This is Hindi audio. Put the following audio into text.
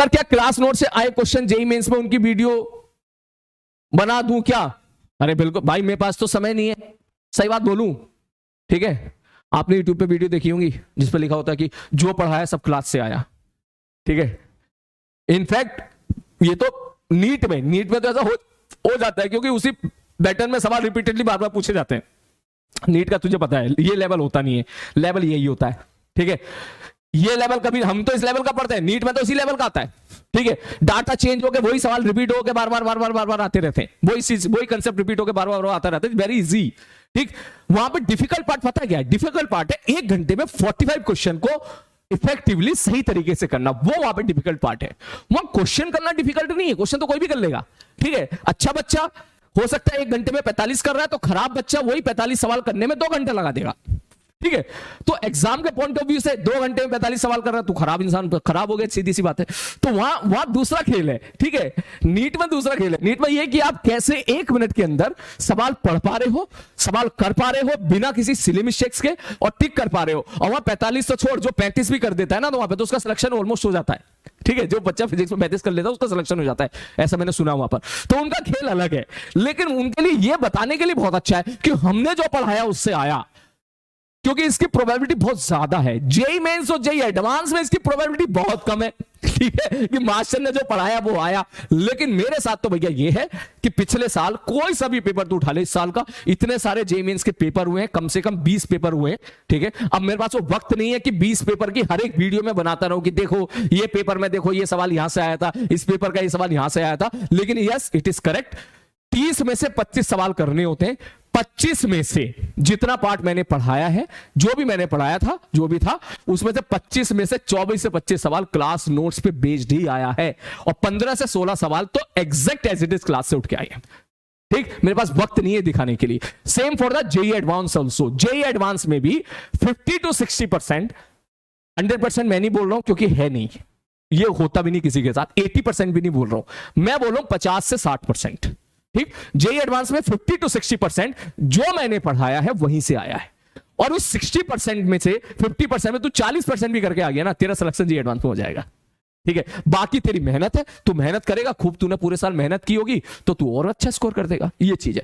सर क्या क्लास नोट से आए क्वेश्चन जेईई मेंस में उनकी वीडियो बना दूं क्या? अरे बिल्कुल भाई, मेरे पास तो समय नहीं है, सही बात बोलूं, ठीक है। आपने यूट्यूब पे वीडियो देखी होंगी जिस पे लिखा होता है कि जो पढ़ाया सब क्लास से आया, ठीक है। इनफैक्ट ये तो नीट में तो ऐसा हो जाता है, क्योंकि उसी पैटर्न में सवाल रिपीटेडली बार बार पूछे जाते हैं। नीट का तुझे पता है ये लेवल होता नहीं है, लेवल यही होता है, ठीक है। ये लेवल कभी, हम तो इस लेवल का पढ़ते हैं, नीट में तो इसी लेवल का आता है, ठीक है। डाटा चेंज होकर वही सवाल रिपीट होकर बार बार आते रहते हैं, वही कंसेप्ट रिपीट होकर बार बार आता रहता है। वेरी इजी, ठीक। वहां पे डिफिकल्ट पार्ट पता है क्या है? डिफिकल्ट पार्ट है 1 घंटे में 45 क्वेश्चन को इफेक्टिवली सही तरीके से करना, वो वहां पे डिफिकल्ट पार्ट है। वहां क्वेश्चन करना डिफिकल्ट नहीं है, क्वेश्चन तो कोई भी कर लेगा, ठीक है। अच्छा बच्चा हो सकता है 1 घंटे में 45 कर रहा है, तो खराब बच्चा वही 45 सवाल करने में 2 घंटे लगा देगा, ठीक है। तो एग्जाम के पॉइंट ऑफ व्यू से 2 घंटे में 45 सवाल कर रहा है, तो खराब इंसान, खराब हो गया, सीधी सी बात है। तो वहां दूसरा खेल है, ठीक है। नीट में दूसरा खेल है। नीट में यह कि आप कैसे 1 मिनट के अंदर सवाल पढ़ पा रहे हो, सवाल कर पा रहे हो बिना किसी सिली मिस्टेक्स के, और टिक कर पा रहे हो। और वहां 45 तो छोड़, जो 35 भी कर देता है ना, तो वहां पे तो उसका सिलेक्शन ऑलमोस्ट हो जाता है, ठीक है। जो बच्चा फिजिक्स में 35 कर लेता है उसका सिलेक्शन हो जाता है, ऐसा मैंने सुना वहां पर। तो उनका खेल अलग है, लेकिन उनके लिए यह बताने के लिए बहुत अच्छा है कि हमने जो पढ़ाया उससे आया, क्योंकि इसकी प्रोबेबिलिटी बहुत ज्यादा है। जेईई मेंस और जेईई एडवांस में इसकी प्रोबेबिलिटी बहुत कम है, ठीक है, कि मास्टर ने जो पढ़ाया वो आया। लेकिन मेरे साथ तो भैया ये है कि पिछले साल कोई सा भी पेपर तू उठा ले, इस साल का इतने सारे जेईई मेंस के पेपर हुए हैं, कम से कम 20 पेपर हुए हैं, ठीक है। अब मेरे पास वो वक्त नहीं है कि 20 पेपर की हर एक वीडियो में बनाता रहूं कि देखो ये पेपर में, देखो ये सवाल यहां से आया था, इस पेपर का ये सवाल यहां से आया था। लेकिन यस, इट इज करेक्ट, 30 में से 25 सवाल करने होते हैं। 25 में से जितना पार्ट मैंने पढ़ाया है, जो भी मैंने पढ़ाया था, जो भी था, उसमें से 25 में से 24 से 25 सवाल क्लास नोट्स पे बेस्ड ही आया है, और 15 से 16 सवाल तो exact as it is class से उठ के आए हैं, ठीक। मेरे पास वक्त नहीं है दिखाने के लिए। Same for the JEE advance also. JEE advance में भी 50 to 60%, 100% मैं नहीं बोल रहा हूं क्योंकि है नहीं, ये होता भी नहीं किसी के साथ, 80% भी नहीं बोल रहा हूं मैं, बोल रहा हूं 50 से 60%, ठीक। जेईई एडवांस में 50 to 60% जो मैंने पढ़ाया है वहीं से आया है, और उस 60% में से 50% में तू 40% भी करके आ गया ना, तेरा सिलेक्शन जेईई एडवांस में हो जाएगा, ठीक है। बाकी तेरी मेहनत है, तू मेहनत करेगा खूब, तूने पूरे साल मेहनत की होगी तो तू और अच्छा स्कोर कर देगा, ये चीज है।